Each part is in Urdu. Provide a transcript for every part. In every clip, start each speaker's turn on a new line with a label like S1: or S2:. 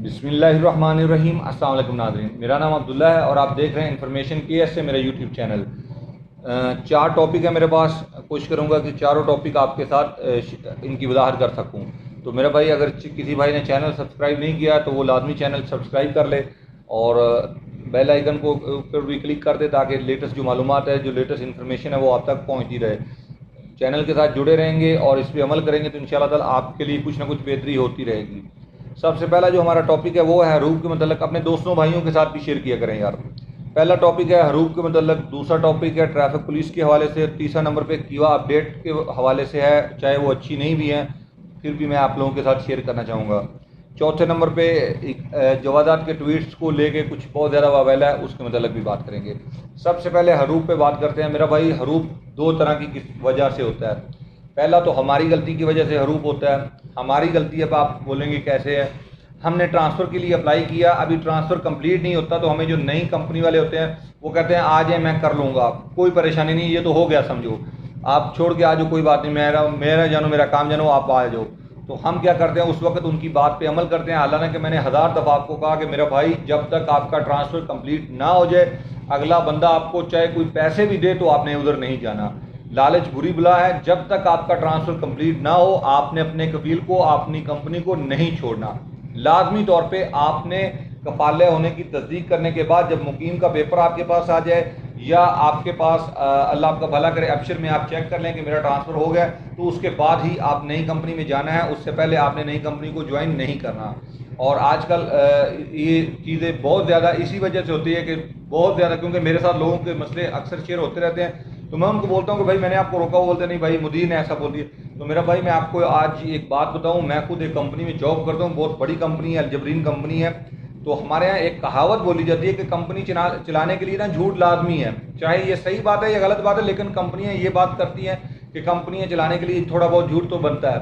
S1: بسم اللہ الرحمن الرحیم۔ السلام علیکم ناظرین، میرا نام عبداللہ ہے اور آپ دیکھ رہے ہیں انفارمیشن کی ایس سے میرا یوٹیوب چینل۔ 4 ٹاپک ہے میرے پاس، کوشش کروں گا کہ چاروں ٹاپک آپ کے ساتھ ان کی وضاحت کر سکوں۔ تو میرا بھائی اگر کسی بھائی نے چینل سبسکرائب نہیں کیا تو وہ لازمی چینل سبسکرائب کر لے اور بیل آئیکن کو اوپر بھی کلک کر دے تاکہ لیٹسٹ جو معلومات ہے، جو لیٹسٹ انفارمیشن ہے وہ آپ تک پہنچتی رہے۔ چینل کے ساتھ جڑے رہیں گے اور اس پہ عمل کریں گے تو انشاءاللہ تعالی آپ کے لیے کچھ نہ کچھ بہتری ہوتی رہے گی۔ سب سے پہلا جو ہمارا ٹاپک ہے وہ ہے حروف کے متعلق، اپنے دوستوں بھائیوں کے ساتھ بھی شیئر کیا کریں یار۔ پہلا ٹاپک ہے حروف کے متعلق، دوسرا ٹاپک ہے ٹریفک پولیس کے حوالے سے، تیسرا نمبر پہ کیوا اپڈیٹ کے حوالے سے ہے، چاہے وہ اچھی نہیں بھی ہیں پھر بھی میں آپ لوگوں کے ساتھ شیئر کرنا چاہوں گا۔ چوتھے نمبر پہ جوادات کے ٹویٹس کو لے کے کچھ بہت زیادہ واویلا ہے، اس کے متعلق بھی بات کریں گے۔ سب سے پہلے حروف پہ بات کرتے ہیں میرا بھائی۔ حروف 2 طرح کی کس وجہ سے ہوتا ہے۔ پہلا تو ہماری غلطی کی وجہ سے حروف ہوتا ہے۔ ہماری غلطی اب آپ بولیں گے کیسے ہے؟ ہم نے ٹرانسفر کے لیے اپلائی کیا، ابھی ٹرانسفر کمپلیٹ نہیں ہوتا تو ہمیں جو نئی کمپنی والے ہوتے ہیں وہ کہتے ہیں آ جائیں میں کر لوں گا، کوئی پریشانی نہیں، یہ تو ہو گیا سمجھو، آپ چھوڑ کے آ جاؤ، کوئی بات نہیں، میرا جانو میرا کام جانو، آپ آ جاؤ۔ تو ہم کیا کرتے ہیں اس وقت ان کی بات پہ عمل کرتے ہیں، حالانکہ میں نے 1000 دفعہ آپ کو کہا کہ میرا بھائی جب تک آپ کا ٹرانسفر کمپلیٹ نہ ہو جائے، اگلا بندہ آپ کو چاہے کوئی پیسے بھی دے تو آپ نے ادھر نہیں جانا۔ لالچ بری بلا ہے، جب تک آپ کا ٹرانسفر کمپلیٹ نہ ہو آپ نے اپنے کفیل کو، اپنی کمپنی کو نہیں چھوڑنا۔ لازمی طور پہ آپ نے کفالہ ہونے کی تصدیق کرنے کے بعد جب مقیم کا پیپر آپ کے پاس آ جائے یا آپ کے پاس اللہ آپ کا بھلا کرے ابشر میں آپ چیک کر لیں کہ میرا ٹرانسفر ہو گیا، تو اس کے بعد ہی آپ نئی کمپنی میں جانا ہے، اس سے پہلے آپ نے نئی کمپنی کو جوائن نہیں کرنا۔ اور آج کل یہ چیزیں بہت زیادہ اسی وجہ سے ہوتی ہے کہ بہت زیادہ، کیونکہ میرے ساتھ لوگوں کے مسئلے اکثر شیئر ہوتے رہتے ہیں تو میں ان کو بولتا ہوں کہ بھائی میں نے آپ کو روکا، وہ بولتے نہیں بھائی مدیر نے ایسا بول دیا۔ تو میرا بھائی میں آپ کو آج ایک بات بتاؤں، میں خود ایک کمپنی میں جاب کرتا ہوں، بہت بڑی کمپنی ہے، الجبرین کمپنی ہے۔ تو ہمارے یہاں ایک کہاوت بولی جاتی ہے کہ کمپنی چلانے کے لیے نا جھوٹ لازمی ہے، چاہے یہ صحیح بات ہے یا غلط بات ہے، لیکن کمپنیاں یہ بات کرتی ہیں کہ کمپنیاں چلانے کے لیے تھوڑا بہت جھوٹ تو بنتا ہے۔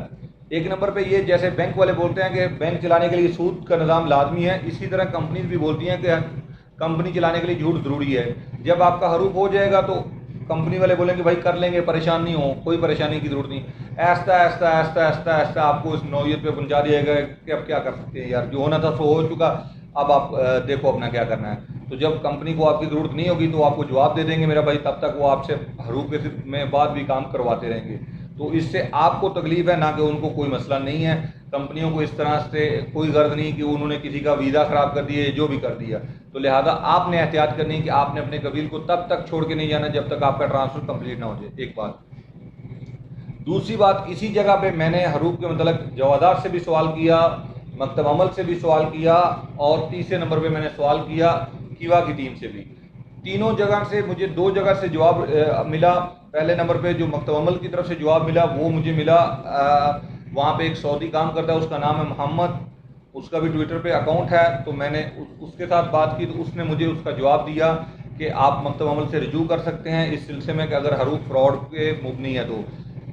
S1: ایک نمبر پہ یہ جیسے بینک والے بولتے ہیں کہ بینک چلانے کے لیے سود کا نظام لازمی ہے، اسی طرح کمپنیز بھی بولتی ہیں کہ کمپنی چلانے کے لیے جھوٹ ضروری ہے۔ جب آپ کا حروف ہو جائے گا تو کمپنی والے بولیں گے بھائی کر لیں گے، پریشان نہیں ہو، کوئی پریشانی کی ضرورت نہیں۔ ایسا ایسا ایسا ایسا ایسا آپ کو اس نوعیت پہ پہنچا دیا گیا کہ اب کیا کر سکتے ہیں یار، جو ہونا تھا سو ہو چکا، اب آپ دیکھو اپنا کیا کرنا ہے۔ تو جب کمپنی کو آپ کی ضرورت نہیں ہوگی تو آپ کو جواب دے دیں گے میرا بھائی، تب تک وہ آپ سے حروف کے میں بعد بھی کام کرواتے رہیں گے۔ تو اس سے آپ کو تکلیف ہے، نہ کہ ان کو کوئی مسئلہ نہیں ہے۔ کمپنیوں کو اس طرح سے کوئی غرض نہیں کہ انہوں نے کسی کا ویزا خراب کر دیا، جو بھی کر دیا۔ تو لہٰذا آپ نے احتیاط کرنی ہے کہ آپ نے اپنے قبیل کو تب تک چھوڑ کے نہیں جانا جب تک آپ کا ٹرانسفر کمپلیٹ نہ ہو جائے، ایک بات۔ دوسری بات، اسی جگہ پہ میں نے حروف کے متعلق جوادات سے بھی سوال کیا، مکتب عمل سے بھی سوال کیا، اور تیسرے نمبر پہ میں نے سوال کیا کیوا کی ٹیم سے بھی۔ تینوں جگہ سے مجھے 2 جگہ سے جواب ملا۔ پہلے نمبر پہ جو مکتب عمل کی طرف سے جواب ملا وہ مجھے ملا، وہاں پہ ایک سعودی کام کرتا ہے، اس کا نام ہے محمد، اس کا بھی ٹویٹر پہ اکاؤنٹ ہے، تو میں نے اس کے ساتھ بات کی تو اس نے مجھے اس کا جواب دیا کہ آپ مکتب عمل سے رجوع کر سکتے ہیں اس سلسلے میں کہ اگر حروف فراڈ پہ مبنی ہے تو۔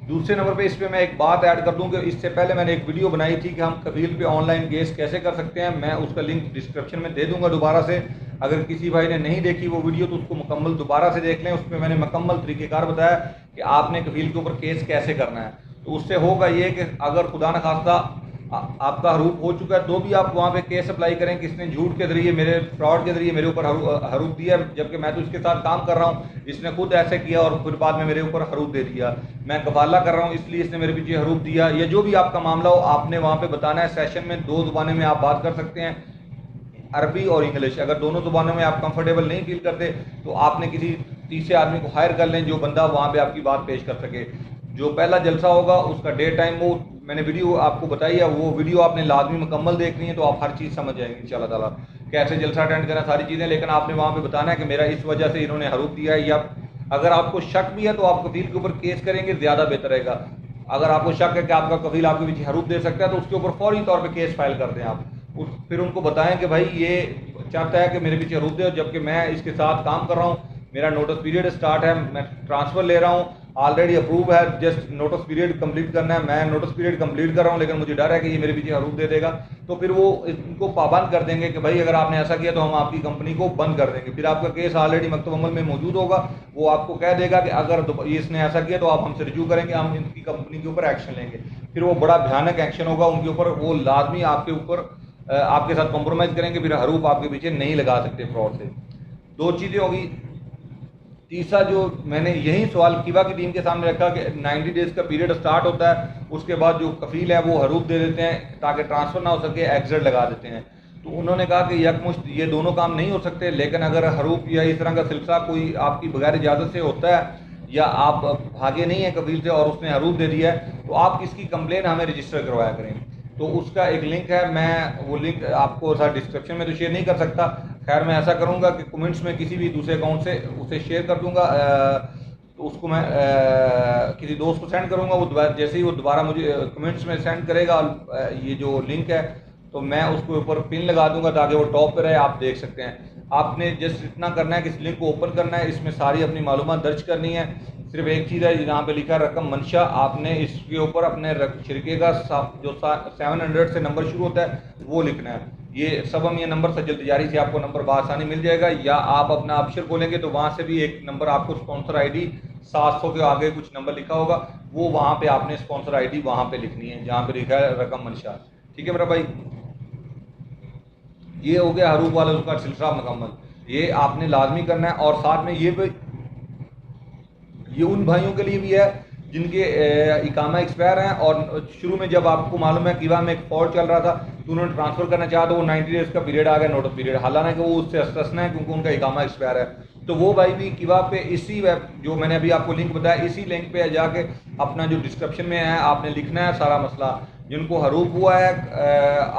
S1: دوسرے نمبر پہ اس پہ میں ایک بات ایڈ کر دوں کہ اس سے پہلے میں نے ایک ویڈیو بنائی تھی کہ ہم کفیل پہ آن لائن کیس کیسے کر سکتے ہیں، میں اس کا لنک ڈسکرپشن میں دے دوں گا دوبارہ سے، اگر کسی بھائی نے نہیں دیکھی وہ ویڈیو تو اس کو مکمل دوبارہ سے دیکھ لیں، اس پہ میں نے مکمل طریقہ کار بتایا کہ آپ نے کفیل کے اوپر کیس کیسے کرنا ہے۔ تو اس سے ہوگا یہ کہ اگر خدا نخواستہ آپ کا حروف ہو چکا ہے تو بھی آپ وہاں پہ کیس اپلائی کریں کہ اس نے جھوٹ کے ذریعے میرے فراڈ کے ذریعے میرے اوپر حروف دیا، جبکہ میں تو اس کے ساتھ کام کر رہا ہوں، اس نے خود ایسے کیا اور پھر بعد میں میرے اوپر حروف دے دیا، میں کفالہ کر رہا ہوں اس لیے اس نے میرے پیچھے حروف دیا، یا جو بھی آپ کا معاملہ ہو آپ نے وہاں پہ بتانا ہے۔ سیشن میں 2 زبانیں میں آپ بات کر سکتے ہیں، عربی اور انگلش۔ اگر دونوں زبانوں میں آپ کمفرٹیبل نہیں فیل کرتے تو آپ نے کسی تیسرے آدمی کو ہائر کر لیں جو بندہ وہاں پہ آپ کی بات پیش کر سکے۔ جو پہلا جلسہ ہوگا اس کا ڈے ٹائم وہ میں نے ویڈیو آپ کو بتائی ہے، وہ ویڈیو آپ نے لازمی مکمل دیکھنی ہے تو آپ ہر چیز سمجھ جائیں گے انشاءاللہ تعالیٰ، کیسے جلسہ اٹینڈ کرنا، ساری چیزیں۔ لیکن آپ نے وہاں پہ بتانا ہے کہ میرا اس وجہ سے انہوں نے حروف دیا ہے، یا اگر آپ کو شک بھی ہے تو آپ کفیل کے اوپر کیس کریں گے زیادہ بہتر رہے گا۔ اگر آپ کو شک ہے کہ آپ کا کفیل آپ کے پیچھے حروف دے سکتا ہے تو اس کے اوپر فوری طور پہ کیس فائل کر دیں آپ، پھر ان کو بتائیں کہ بھائی یہ چاہتا ہے کہ میرے پیچھے حروف دے، جبکہ میں اس کے ساتھ کام کر رہا ہوں، میرا نوٹس پیریڈ سٹارٹ ہے، میں ٹرانسفر لے رہا ہوں، آلریڈی اپروو ہے، جسٹ نوٹس پیریڈ کمپلیٹ کرنا ہے، میں نوٹس پیریڈ کمپلیٹ کر رہا ہوں، لیکن مجھے ڈر ہے کہ یہ میرے پیچھے حروف دے دے گا، تو پھر وہ ان کو پابند کر دیں گے کہ بھائی اگر آپ نے ایسا کیا تو ہم آپ کی کمپنی کو بند کر دیں گے۔ پھر آپ کا کیس آلریڈی مکتب عمل میں موجود ہوگا، وہ آپ کو کہہ دے گا کہ اگر اس نے ایسا کیا تو آپ ہم سے رجوع کریں گے، ہم ان کی کمپنی کے اوپر ایکشن لیں گے، پھر وہ بڑا بھیانک ایکشن ہوگا ان کے اوپر، وہ لازمی آپ کے اوپر آپ کے ساتھ کمپرومائز کریں گے، پھر حروف آپ کے پیچھے نہیں لگا سکتے فراڈ سے. 2 چیزیں ہوگی. تیسرا جو میں نے یہی سوال کیوا کی ٹیم کے سامنے رکھا کہ 90 ڈیز کا پیریڈ سٹارٹ ہوتا ہے، اس کے بعد جو کفیل ہے وہ حروف دے دیتے ہیں تاکہ ٹرانسفر نہ ہو سکے، ایگزٹ لگا دیتے ہیں. تو انہوں نے کہا کہ یکمشت یہ دونوں کام نہیں ہو سکتے، لیکن اگر حروف یا اس طرح کا سلسلہ کوئی آپ کی بغیر اجازت سے ہوتا ہے یا آپ بھاگے نہیں ہیں کفیل سے اور اس نے حروف دے دیا ہے، تو آپ کس کی کمپلین ہمیں رجسٹر کروایا کریں. تو اس کا ایک لنک ہے، میں وہ لنک آپ کو ساتھ ڈسکرپشن میں تو شیئر نہیں کر سکتا. خیر میں ایسا کروں گا کہ کمنٹس میں کسی بھی دوسرے اکاؤنٹ سے اسے شیئر کر دوں گا. تو اس کو میں کسی دوست کو سینڈ کروں گا، وہ جیسے ہی وہ دوبارہ مجھے کمنٹس میں سینڈ کرے گا یہ جو لنک ہے، تو میں اس کے اوپر پن لگا دوں گا تاکہ وہ ٹاپ پہ رہے، آپ دیکھ سکتے ہیں. آپ نے جسٹ اتنا کرنا ہے کہ اس لنک کو اوپن کرنا ہے، اس میں ساری اپنی معلومات درج کرنی ہے. صرف ایک چیز ہے، جہاں پہ لکھا ہے رقم منشا، آپ نے اس کے اوپر اپنے شرکے کا جو 700 سے نمبر شروع ہوتا ہے وہ لکھنا ہے. یہ سبم یا نمبر سجل تجاری سے آپ کو نمبر بآسانی مل جائے گا، یا آپ اپنا ابشر کھولیں گے تو وہاں سے بھی ایک نمبر آپ کو اسپانسر آئی ڈی 700 کے آگے کچھ نمبر لکھا ہوگا، وہ وہاں پہ آپ نے اسپانسر آئی ڈی وہاں پہ لکھنی ہے جہاں پہ لکھا ہے رقم منشا. ٹھیک ہے میرا بھائی، یہ ہو گیا حروف والا اس کا سلسلہ مکمل. یہ آپ نے لازمی کرنا ہے. اور ساتھ میں یہ ان بھائیوں کے لیے بھی ہے جن کے اقامہ ایکسپائر ہیں، اور شروع میں جب آپ کو معلوم ہے کیوا میں ایک فراڈ چل رہا تھا تو انہوں نے ٹرانسفر کرنا چاہا تو وہ 90 ڈیز کا پیریڈ آ گیا، نوٹس پیریڈ، حالانکہ وہ اس سے استثنا ہے کیونکہ ان کا اقامہ ایکسپائر ہے. تو وہ بھائی بھی کیوا پہ اسی ویب جو میں نے ابھی آپ کو لنک بتایا، اسی لنک پہ جا کے اپنا جو ڈسکرپشن میں ہے آپ نے لکھنا ہے سارا مسئلہ. جن کو حروف ہوا ہے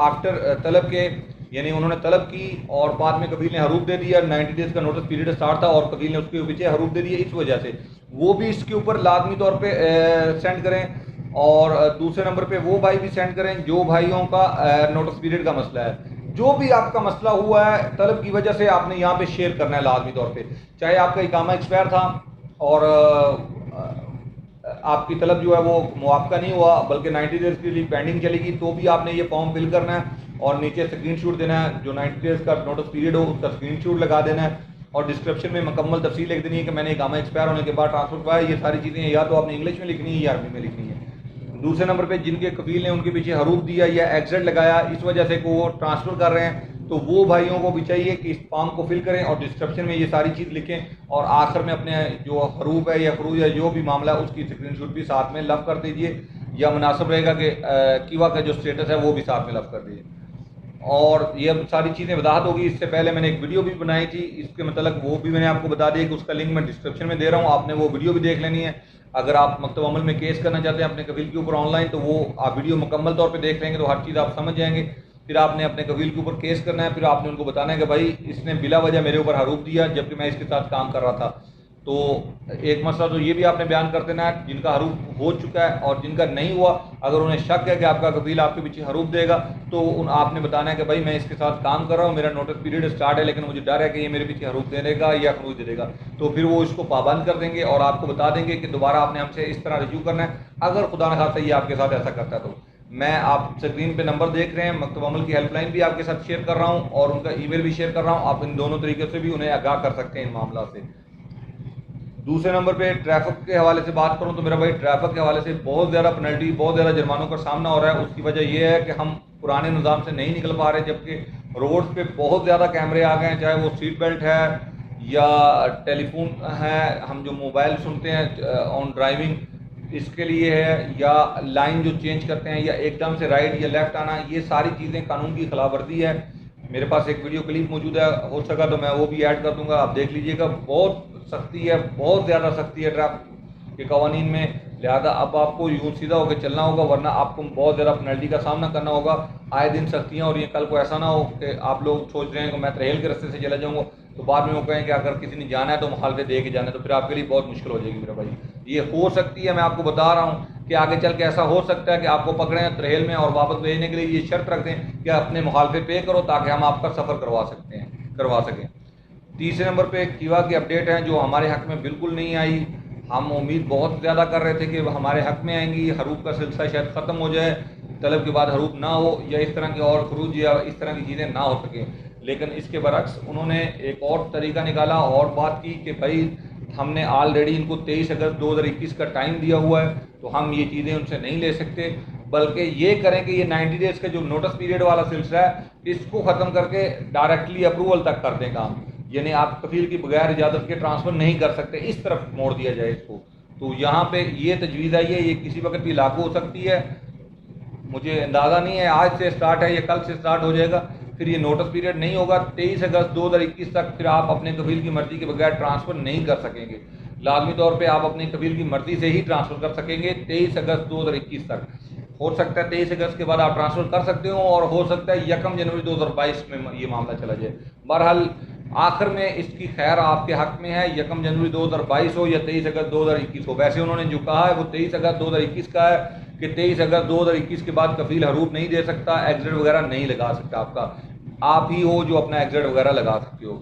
S1: آفٹر طلب کے، یعنی انہوں نے طلب کی اور بعد میں کبیل نے حروف دے دیا، 90 ڈیز کا نوٹس پیریڈ اسٹارٹ تھا اور کبیل نے اس کے پیچھے حروف دے دیے، اس وجہ سے وہ بھی اس کے اوپر لازمی طور پہ سینڈ کریں. اور دوسرے نمبر پہ وہ بھائی بھی سینڈ کریں جو بھائیوں کا نوٹس پیریڈ کا مسئلہ ہے. جو بھی آپ کا مسئلہ ہوا ہے طلب کی وجہ سے، آپ نے یہاں پہ شیئر کرنا ہے لازمی طور پہ. چاہے آپ کا اقامہ ایکسپائر تھا اور آپ کی طلب جو ہے وہ موافقہ نہیں ہوا بلکہ 90 ڈیز کے لیے پینڈنگ چلے گی، تو بھی آپ نے یہ فارم فل کرنا ہے اور نیچے اسکرین شاٹ دینا ہے. جو 90 ڈیز کا نوٹس پیریڈ ہو اس کا اسکرین شاٹ لگا دینا ہے اور ڈسکرپشن میں مکمل تفصیل لکھ دینی ہے کہ میں نے اقامہ ایکسپائر ہونے کے بعد ٹرانسفر کروایا. یہ ساری چیزیں یا تو آپ نے انگلش میں لکھنی ہے یا عربی میں لکھنی ہے. دوسرے نمبر پہ جن کے کفیل نے ان کے پیچھے حروف دیا یا ایگزٹ لگایا اس وجہ سے کہ وہ ٹرانسفر کر رہے ہیں، تو وہ بھائیوں کو بھی چاہیے کہ اس فارم کو فل کریں اور ڈسکرپشن میں یہ ساری چیز لکھیں اور آخر میں اپنے جو حروف ہے یا خروج ہے جو بھی معاملہ ہے اس کی اسکرین شاٹ بھی ساتھ میں لف کر دیجیے، یا مناسب رہے گا کہ کیوا کا جو اسٹیٹس ہے وہ بھی ساتھ میں لف کر دیجیے. اور یہ ساری چیزیں وضاحت ہوگی. اس سے پہلے میں نے ایک ویڈیو بھی بنائی تھی اس کے متعلق، وہ بھی میں نے آپ کو بتا دیا کہ اس کا لنک میں ڈسکرپشن میں دے رہا ہوں، آپ نے وہ ویڈیو بھی دیکھ لینی ہے. اگر آپ مکتب عمل میں کیس کرنا چاہتے ہیں اپنے کفیل کے اوپر آن لائن تو وہ آپ ویڈیو مکمل طور پہ دیکھ لیں گے تو ہر چیز آپ سمجھ جائیں گے. پھر آپ نے اپنے کفیل کے اوپر کیس کرنا ہے، پھر آپ نے ان کو بتانا ہے کہ بھائی اس نے بلا وجہ میرے اوپر حروف دیا جبکہ میں اس کے ساتھ کام کر رہا تھا. تو ایک مسئلہ تو یہ بھی آپ نے بیان کر دینا ہے جن کا حروف ہو چکا ہے، اور جن کا نہیں ہوا اگر انہیں شک ہے کہ آپ کا کفیل آپ کے پیچھے حروف دے گا تو آپ نے بتانا ہے کہ بھائی میں اس کے ساتھ کام کر رہا ہوں، میرا نوٹس پیریڈ اسٹارٹ ہے لیکن مجھے ڈر ہے کہ یہ میرے پیچھے حروف دے دے گا یا خروج دے دے گا. تو پھر وہ اس کو پابند کر دیں گے اور آپ کو بتا دیں گے کہ دوبارہ آپ نے ہم سے اس طرح رجوع کرنا ہے. اگر خدا نخواستہ یہ آپ کے ساتھ ایسا کرتا ہے تو میں آپ اسکرین پہ نمبر دیکھ رہے ہیں، مکتب عمل کی ہیلپ لائن بھی آپ کے ساتھ شیئر کر رہا ہوں اور ان کا ای میل بھی شیئر کر رہا ہوں. آپ ان دونوں طریقے سے بھی انہیں آگاہ کر سکتے ہیں ان معاملات سے. دوسرے نمبر پہ ٹریفک کے حوالے سے بات کروں تو میرا بھائی ٹریفک کے حوالے سے بہت زیادہ پینلٹی، بہت زیادہ جرمانوں کا سامنا ہو رہا ہے. اس کی وجہ یہ ہے کہ ہم پرانے نظام سے نہیں نکل پا رہے، جبکہ روڈ پہ بہت زیادہ کیمرے آ گئے ہیں، چاہے وہ سیٹ بیلٹ ہے یا ٹیلی فون ہے، ہم جو موبائل سنتے ہیں آن ڈرائیونگ اس کے لیے ہے، یا لائن جو چینج کرتے ہیں یا ایک دم سے رائٹ یا لیفٹ آنا، یہ ساری چیزیں قانون کی خلاف ورزی ہے. میرے پاس ایک ویڈیو کلپ موجود ہے، ہو سکا تو میں وہ بھی ایڈ کر دوں گا، آپ دیکھ لیجئے گا. بہت سختی ہے، بہت زیادہ سختی ہے ٹریفک کے قوانین میں. لہذا اب آپ کو یوں سیدھا ہو کے چلنا ہوگا ورنہ آپ کو بہت زیادہ پینلٹی کا سامنا کرنا ہوگا. آئے دن سختیاں ہو رہی ہیں، کل کو ایسا نہ ہو کہ آپ لوگ سوچ رہے ہیں کہ میں ترہیل کے راستے سے چلا جاؤں گا تو بعد میں وہ کہیں کہ اگر کسی نے جانا ہے تو مخالفت دے کے جانا ہے، تو پھر آپ کے لیے بہت مشکل ہو جائے گی میرا بھائی. یہ ہو سکتی ہے، میں آپ کو بتا رہا ہوں کہ آگے چل کے ایسا ہو سکتا ہے کہ آپ کو پکڑیں ترہیل میں اور واپس بھیجنے کے لیے یہ شرط رکھ دیں کہ اپنے مخالفت پے کرو تاکہ ہم آپ کا سفر کروا سکیں. تیسرے نمبر پہ کیوا کی اپڈیٹ ہیں جو ہمارے حق میں بالکل نہیں آئی. ہم امید بہت زیادہ کر رہے تھے کہ ہمارے حق میں آئیں گی، حروف کا سلسلہ شاید ختم ہو جائے، طلب کے بعد حروف نہ ہو یا اس طرح کے اور خروج یا اس طرح کی چیزیں نہ ہو سکیں. لیکن اس کے برعکس انہوں نے ایک اور طریقہ نکالا اور بات کی کہ بھائی ہم نے آلریڈی ان کو 23 اگست 2021 کا ٹائم دیا ہوا ہے تو ہم یہ چیزیں ان سے نہیں لے سکتے. بلکہ یہ کریں کہ یہ 90 ڈیز کا جو نوٹس پیریڈ والا سلسلہ ہے اس کو ختم کر کے ڈائریکٹلی اپروول تک کر دیں کام، یعنی آپ کفیل کی بغیر اجازت کے ٹرانسفر نہیں کر سکتے، اس طرف موڑ دیا جائے اس کو۔ تو یہاں پہ یہ تجویز آئی ہے، یہ کسی وقت بھی لاگو ہو سکتی ہے، مجھے اندازہ نہیں ہے آج سے اسٹارٹ ہے یا کل سے اسٹارٹ ہو جائے گا، پھر یہ نوٹس پیریڈ نہیں ہوگا 23 اگست 2021 تک، پھر آپ اپنے کفیل کی مرضی کے بغیر ٹرانسفر نہیں کر سکیں گے، لازمی طور پہ آپ اپنے کفیل کی مرضی سے ہی ٹرانسفر کر سکیں گے 23 اگست 2021 تک۔ ہو سکتا ہے 23 اگست کے بعد آپ ٹرانسفر کر سکتے ہوں، اور ہو سکتا ہے 1 جنوری 2022 میں یہ معاملہ چلا جائے۔ بہرحال آخر میں اس کی خیر آپ کے حق میں ہے، 1 جنوری 2022 ہو یا 23 اگست 2021 ہو۔ ویسے انہوں نے جو کہا ہے وہ 23 اگست 2021 کا ہے کہ 23 اگست 2021 کے بعد کفیل حروف نہیں دے سکتا، ایگزٹ وغیرہ نہیں لگا سکتا، آپ ہی ہو جو اپنا ایگزٹ وغیرہ لگا سکتے ہو۔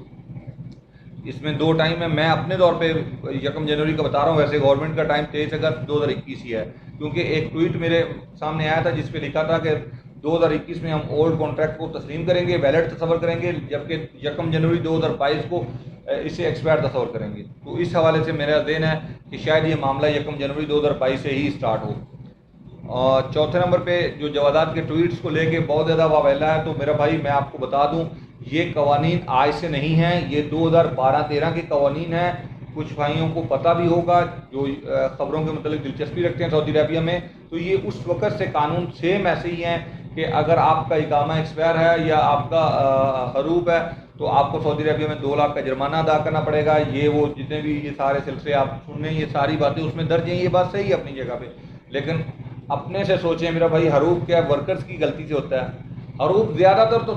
S1: اس میں 2 ٹائم ہے، میں اپنے طور پہ 1 جنوری کا بتا رہا ہوں، ویسے گورنمنٹ کا ٹائم 23 اگست 2021 ہی ہے، کیونکہ ایک ٹویٹ میرے سامنے آیا تھا جس پہ لکھا تھا کہ 2021 میں ہم اولڈ کانٹریکٹ کو تسلیم کریں گے، ویلڈ تصور کریں گے، جبکہ 1 جنوری 2022 کو اسے ایکسپائر تصور کریں گے۔ تو اس حوالے سے میرا ذہن ہے کہ شاید یہ معاملہ 1 جنوری 2022 سے ہی اسٹارٹ ہو۔ اور چوتھے نمبر پہ جو جوادات کے ٹویٹس کو لے کے بہت زیادہ واویلا ہے، تو میرا بھائی میں آپ کو بتا دوں یہ قوانین آج سے نہیں ہیں، یہ 2012-13 کے قوانین ہیں۔ کچھ بھائیوں کو پتہ بھی ہوگا جو خبروں کے متعلق دلچسپی رکھتے ہیں سعودی عربیہ میں، تو یہ اس وقت سے قانون سیم ایسے ہی ہیں کہ اگر آپ کا اقامہ ایکسپائر ہے یا آپ کا حروب ہے تو آپ کو سعودی عربیہ میں 2 لاکھ کا جرمانہ ادا کرنا پڑے گا۔ یہ وہ جتنے بھی یہ سارے سلسلے آپ سن رہے ہیں، یہ ساری باتیں اس میں درج ہیں، یہ بات صحیح ہے اپنی جگہ پہ، لیکن اپنے سے سوچیں میرا بھائی، حروب کیا ورکرز کی غلطی سے ہوتا ہے؟ حروب زیادہ تر تو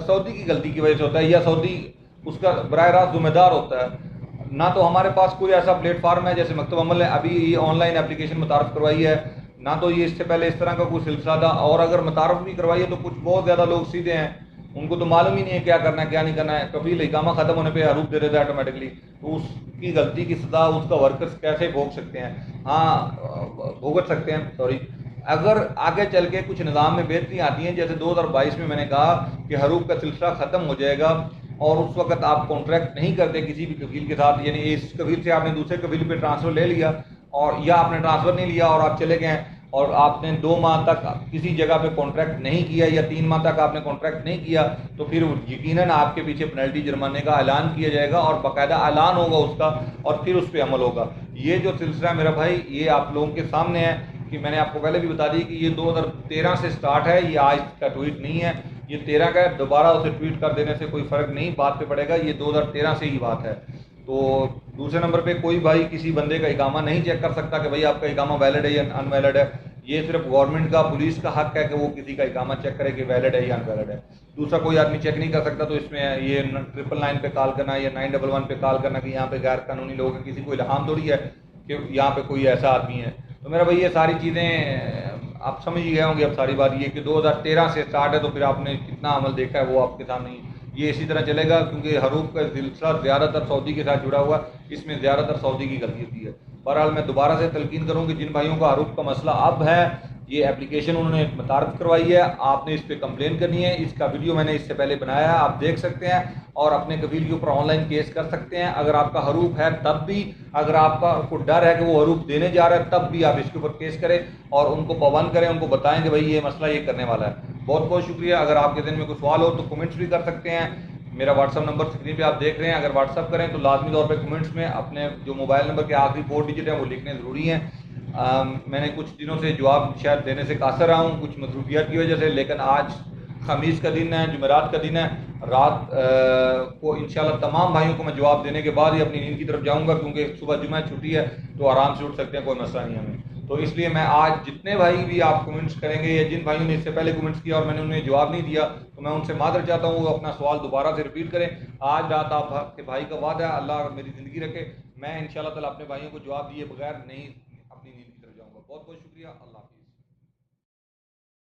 S1: سعودی کی غلطی کی وجہ سے ہوتا ہے، یا سعودی اس کا براہ راست ذمہ دار ہوتا ہے۔ نہ تو ہمارے پاس کوئی ایسا پلیٹ فارم ہے، جیسے مکتب عمل نے ابھی یہ آن لائن اپلیکیشن متعارف کروائی ہے، نہ تو یہ اس سے پہلے اس طرح کا کوئی سلسلہ تھا، اور اگر متعارف بھی کروائی ہے تو کچھ بہت زیادہ لوگ سیدھے ہیں، ان کو تو معلوم ہی نہیں ہے کیا کرنا ہے کیا نہیں کرنا ہے، کفیل اقامہ ختم ہونے پہ حروب دے دیتا ہے آٹومیٹکلی، تو اس کی غلطی کی سزا اس کا ورکرز کیسے بھوگ سکتے ہیں؟ ہاں بھگت سکتے ہیں، سوری، اگر آگے چل کے کچھ نظام میں بہتری آتی ہیں، جیسے 2022 میں نے کہا کہ حروب کا سلسلہ ختم ہو جائے گا، اور اس وقت آپ کانٹریکٹ نہیں کرتے کسی بھی کفیل کے ساتھ، یعنی اس کفیل سے آپ نے دوسرے کفیل پہ ٹرانسفر لے لیا، اور یا آپ نے ٹرانسفر نہیں لیا اور آپ چلے گئے اور آپ نے 2 ماہ تک کسی جگہ پہ کانٹریکٹ نہیں کیا، یا 3 ماہ تک آپ نے کانٹریکٹ نہیں کیا، تو پھر یقیناً آپ کے پیچھے پینلٹی جرمانے کا اعلان کیا جائے گا، اور باقاعدہ اعلان ہوگا اس کا، اور پھر اس پہ عمل ہوگا۔ یہ جو سلسلہ ہے میرا بھائی، یہ آپ لوگوں کے سامنے ہے کہ میں نے آپ کو پہلے بھی بتا دی کہ یہ 2013 سے سٹارٹ ہے، یہ آج کا ٹویٹ نہیں ہے، یہ 13 کا ہے، دوبارہ اسے ٹویٹ کر دینے سے کوئی فرق نہیں بات پہ پڑے گا، یہ 2013 سے ہی بات ہے۔ تو دوسرے نمبر پہ کوئی بھائی کسی بندے کا اقامہ نہیں چیک کر سکتا کہ بھائی آپ کا اقامہ ویلڈ ہے یا ان ویلڈ ہے، یہ صرف گورنمنٹ کا، پولیس کا حق ہے کہ وہ کسی کا اقامہ چیک کرے کہ ویلڈ ہے یا ان ویلڈ ہے، دوسرا کوئی آدمی چیک نہیں کر سکتا۔ تو اس میں یہ 999 پہ کال کرنا یا 911 پہ کال کرنا کہ یہاں پہ غیر قانونی لوگ ہیں، کسی کو الہام تھوڑی ہے کہ یہاں پہ کوئی ایسا آدمی ہے۔ تو میرا بھائی یہ ساری چیزیں آپ سمجھ ہی گئے ہوں گے، اب ساری بات یہ کہ 2013 سے سٹارٹ ہے، تو پھر آپ نے کتنا عمل دیکھا ہے وہ آپ کے سامنے ہی، یہ اسی طرح چلے گا، کیونکہ حروب کا سلسلہ زیادہ تر سعودی کے ساتھ جڑا ہوا، اس میں زیادہ تر سعودی کی غلطی ہوتی ہے۔ بہرحال میں دوبارہ سے تلقین کروں کہ جن بھائیوں کا حروب کا مسئلہ اب ہے، یہ اپلیکیشن انہوں نے متعارف کروائی ہے، آپ نے اس پہ کمپلین کرنی ہے، اس کا ویڈیو میں نے اس سے پہلے بنایا ہے، آپ دیکھ سکتے ہیں، اور اپنے کفیل کے اوپر آن لائن کیس کر سکتے ہیں، اگر آپ کا حروب ہے تب بھی، اگر آپ کو ڈر ہے کہ وہ حروب دینے جا رہا ہے تب بھی آپ اس کے اوپر کیس کریں، اور ان کو پابند کریں، ان کو بتائیں کہ بھائی یہ مسئلہ یہ کرنے والا ہے۔ بہت بہت شکریہ۔ اگر آپ کے ذہن میں کوئی سوال ہو تو کمنٹس بھی کر سکتے ہیں، میرا واٹس ایپ نمبر اسکرین پہ آپ دیکھ رہے ہیں، اگر واٹس ایپ کریں تو لازمی طور پہ کمنٹس میں اپنے جو موبائل نمبر کے آخری 4 ڈیجٹ ہیں وہ لکھنے ضروری ہیں۔ میں نے کچھ دنوں سے جواب شاید دینے سے قاصر رہا ہوں کچھ مصروفیات کی وجہ سے، لیکن آج خمیس کا دن ہے، جمعرات کا دن ہے، رات کو انشاءاللہ تمام بھائیوں کو میں جواب دینے کے بعد ہی اپنی نیند کی طرف جاؤں گا، کیونکہ صبح جمعہ چھٹی ہے تو آرام سے اٹھ سکتے ہیں، کوئی مسئلہ نہیں ہمیں۔ تو اس لیے میں آج جتنے بھائی بھی آپ کمنٹس کریں گے، یا جن بھائیوں نے اس سے پہلے کمنٹس کیا اور میں نے انہیں جواب نہیں دیا، تو میں ان سے معذرت چاہتا ہوں، وہ اپنا سوال دوبارہ سے ریپیٹ کریں۔ آج رات آپ کے بھائی کا وعدہ ہے، اللہ میری زندگی رکھے، میں انشاءاللہ تعالیٰ اپنے بھائیوں کو جواب دیے بغیر نہیں اپنی نیند کی طرف جاؤں گا۔ بہت بہت شکریہ، اللہ